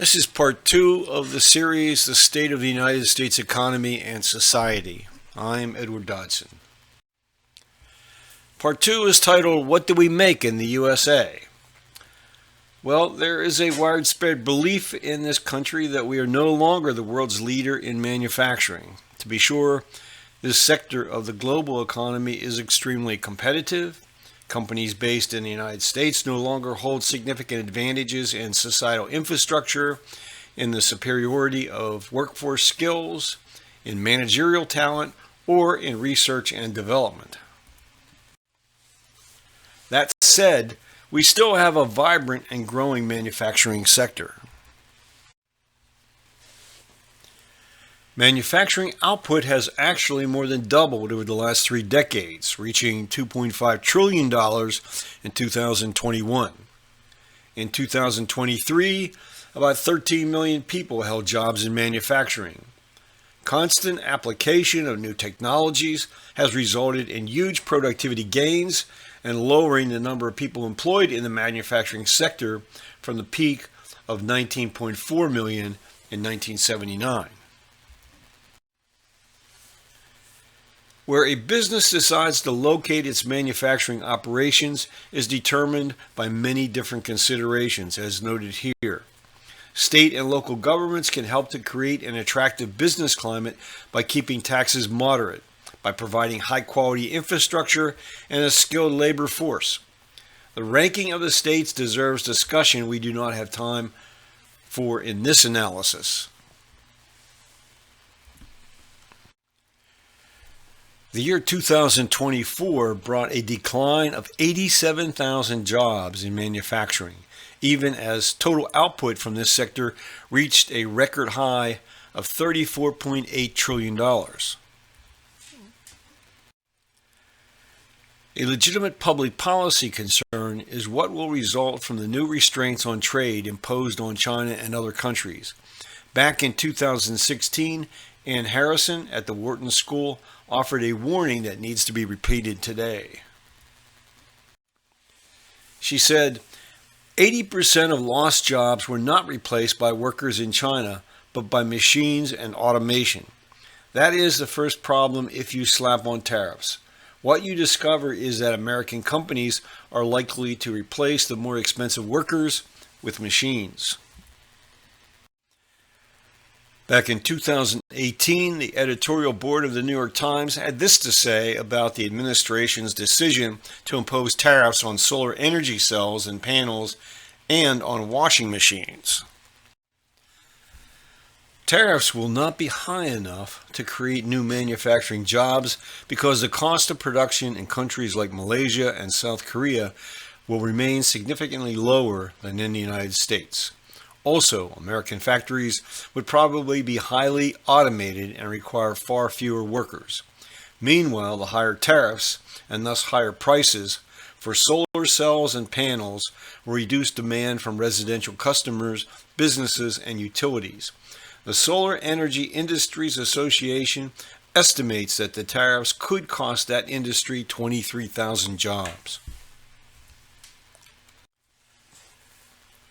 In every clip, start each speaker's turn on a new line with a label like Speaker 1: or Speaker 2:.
Speaker 1: This is part two of the series, The State of the United States Economy and Society. I'm Edward Dodson. Part two is titled, What Do We Make in the USA? Well, there is a widespread belief in this country that we are no longer the world's leader in manufacturing. To be sure, this sector of the global economy is extremely competitive. Companies based in the United States no longer hold significant advantages in societal infrastructure, in the superiority of workforce skills, in managerial talent, or in research and development. That said, we still have a vibrant and growing manufacturing sector. Manufacturing output has actually more than doubled over the last 3 decades, reaching $2.5 trillion in 2021. In 2023, about 13 million people held jobs in manufacturing. Constant application of new technologies has resulted in huge productivity gains and lowering the number of people employed in the manufacturing sector from the peak of 19.4 million in 1979. Where a business decides to locate its manufacturing operations is determined by many different considerations, as noted here. State and local governments can help to create an attractive business climate by keeping taxes moderate, by providing high-quality infrastructure and a skilled labor force. The ranking of the states deserves discussion we do not have time for in this analysis. The year 2024 brought a decline of 87,000 jobs in manufacturing, even as total output from this sector reached a record high of $34.8 trillion. A legitimate public policy concern is what will result from the new restraints on trade imposed on China and other countries. Back in 2016, Ann Harrison at the Wharton School offered a warning that needs to be repeated today. She said, 80% of lost jobs were not replaced by workers in China, but by machines and automation. That is the first problem if you slap on tariffs. What you discover is that American companies are likely to replace the more expensive workers with machines. Back in 2018, the editorial board of the New York Times had this to say about the administration's decision to impose tariffs on solar energy cells and panels and on washing machines. Tariffs will not be high enough to create new manufacturing jobs because the cost of production in countries like Malaysia and South Korea will remain significantly lower than in the United States. Also, American factories would probably be highly automated and require far fewer workers. Meanwhile, the higher tariffs, and thus higher prices, for solar cells and panels will reduce demand from residential customers, businesses, and utilities. The Solar Energy Industries Association estimates that the tariffs could cost that industry 23,000 jobs.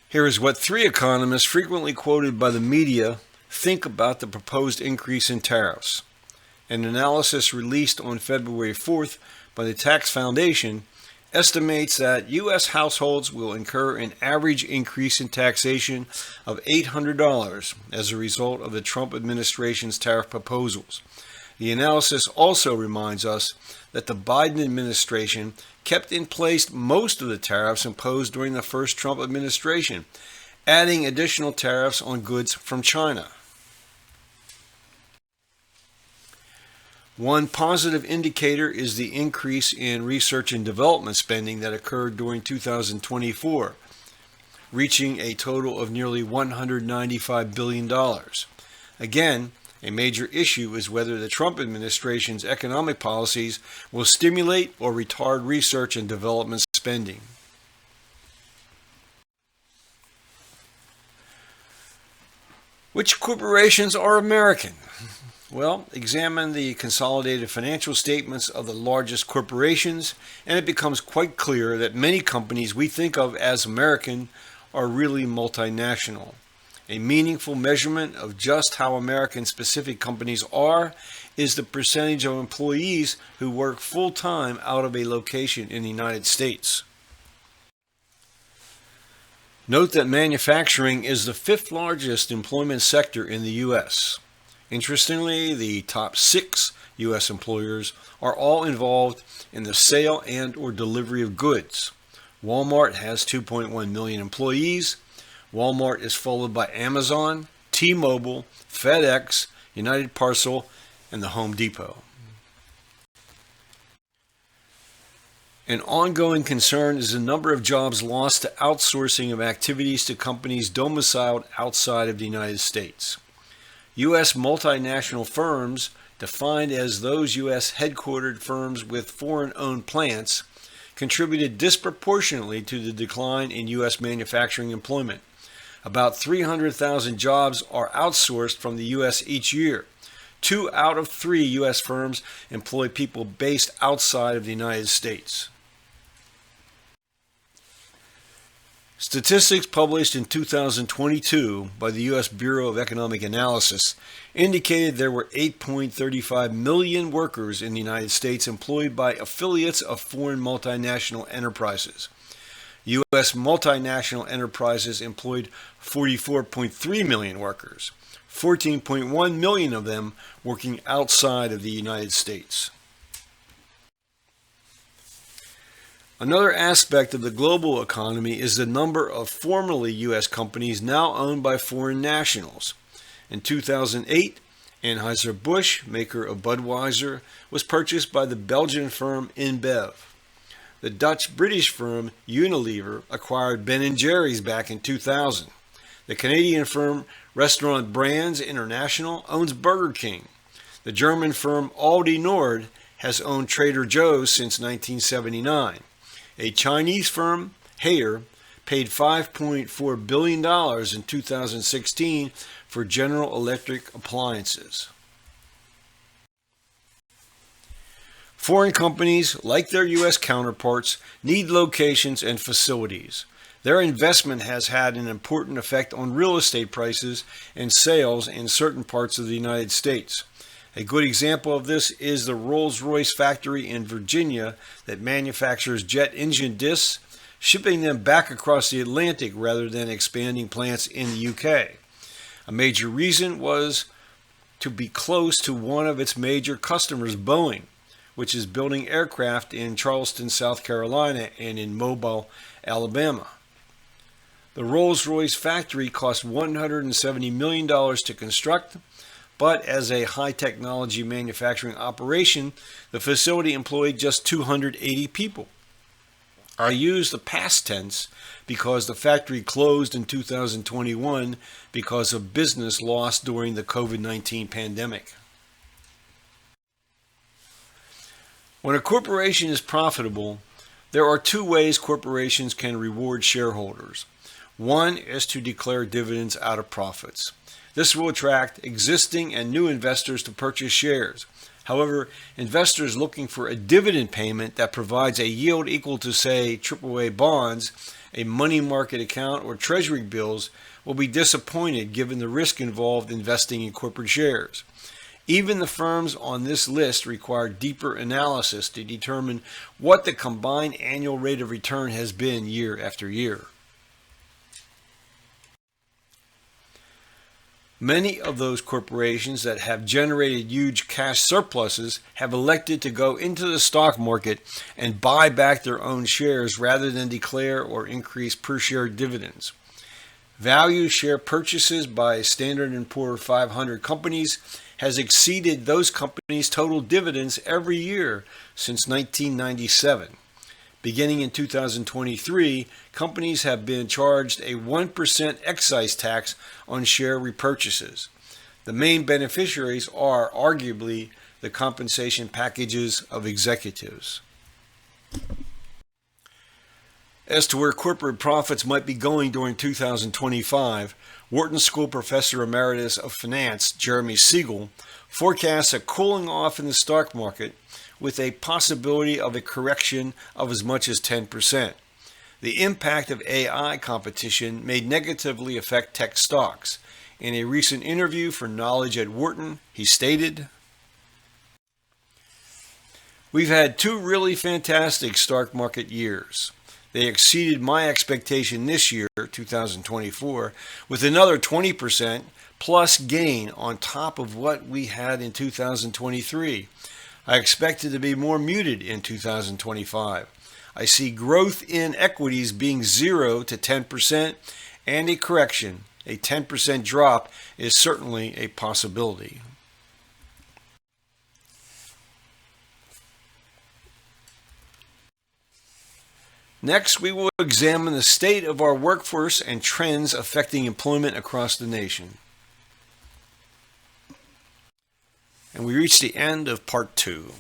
Speaker 1: Here is what 3 economists frequently quoted by the media think about the proposed increase in tariffs. An analysis released on February 4th by the Tax Foundation estimates that U.S. households will incur an average increase in taxation of $800 as a result of the Trump administration's tariff proposals. The analysis also reminds us that the Biden administration kept in place most of the tariffs imposed during the first Trump administration, adding additional tariffs on goods from China. One positive indicator is the increase in research and development spending that occurred during 2024, reaching a total of nearly $195 billion. Again, a major issue is whether the Trump administration's economic policies will stimulate or retard research and development spending. Which corporations are American? Well, examine the consolidated financial statements of the largest corporations, and it becomes quite clear that many companies we think of as American are really multinational. A meaningful measurement of just how American-specific companies are is the percentage of employees who work full-time out of a location in the United States. Note that manufacturing is the fifth largest employment sector in the U.S. Interestingly, the top 6 U.S. employers are all involved in the sale and/or delivery of goods. Walmart has 2.1 million employees. Walmart is followed by Amazon, T-Mobile, FedEx, United Parcel, and the Home Depot. An ongoing concern is the number of jobs lost to outsourcing of activities to companies domiciled outside of the United States. U.S. multinational firms, defined as those U.S. headquartered firms with foreign-owned plants, contributed disproportionately to the decline in U.S. manufacturing employment. About 300,000 jobs are outsourced from the U.S. each year. 2 out of 3 U.S. firms employ people based outside of the United States. Statistics published in 2022 by the U.S. Bureau of Economic Analysis indicated there were 8.35 million workers in the United States employed by affiliates of foreign multinational enterprises. U.S. multinational enterprises employed 44.3 million workers, 14.1 million of them working outside of the United States. Another aspect of the global economy is the number of formerly U.S. companies now owned by foreign nationals. In 2008, Anheuser-Busch, maker of Budweiser, was purchased by the Belgian firm InBev. The Dutch-British firm Unilever acquired Ben & Jerry's back in 2000. The Canadian firm Restaurant Brands International owns Burger King. The German firm Aldi Nord has owned Trader Joe's since 1979. A Chinese firm, Haier, paid $5.4 billion in 2016 for General Electric appliances. Foreign companies, like their U.S. counterparts, need locations and facilities. Their investment has had an important effect on real estate prices and sales in certain parts of the United States. A good example of this is the Rolls-Royce factory in Virginia that manufactures jet engine discs, shipping them back across the Atlantic rather than expanding plants in the UK. A major reason was to be close to one of its major customers, Boeing, which is building aircraft in Charleston, South Carolina, and in Mobile, Alabama. The Rolls-Royce factory cost $170 million to construct, but as a high-technology manufacturing operation, the facility employed just 280 people. I use the past tense because the factory closed in 2021 because of business lost during the COVID-19 pandemic. When a corporation is profitable, there are 2 ways corporations can reward shareholders. One is to declare dividends out of profits. This will attract existing and new investors to purchase shares. However, investors looking for a dividend payment that provides a yield equal to, say, AAA bonds, a money market account, or treasury bills will be disappointed given the risk involved investing in corporate shares. Even the firms on this list require deeper analysis to determine what the combined annual rate of return has been year after year. Many of those corporations that have generated huge cash surpluses have elected to go into the stock market and buy back their own shares rather than declare or increase per-share dividends. Value share purchases by Standard & Poor's 500 companies has exceeded those companies' total dividends every year since 1997. Beginning in 2023, companies have been charged a 1% excise tax on share repurchases. The main beneficiaries are arguably the compensation packages of executives. As to where corporate profits might be going during 2025, Wharton School Professor Emeritus of Finance Jeremy Siegel forecasts a cooling off in the stock market with a possibility of a correction of as much as 10%. The impact of AI competition may negatively affect tech stocks. In a recent interview for Knowledge at Wharton, he stated, "We've had two really fantastic stock market years. They exceeded my expectation this year, 2024, with another 20% plus gain on top of what we had in 2023. I expect it to be more muted in 2025. I see growth in equities being 0 to 10% and a correction. A 10% drop is certainly a possibility." Next, we will examine the state of our workforce and trends affecting employment across the nation. And we reach the end of part 2.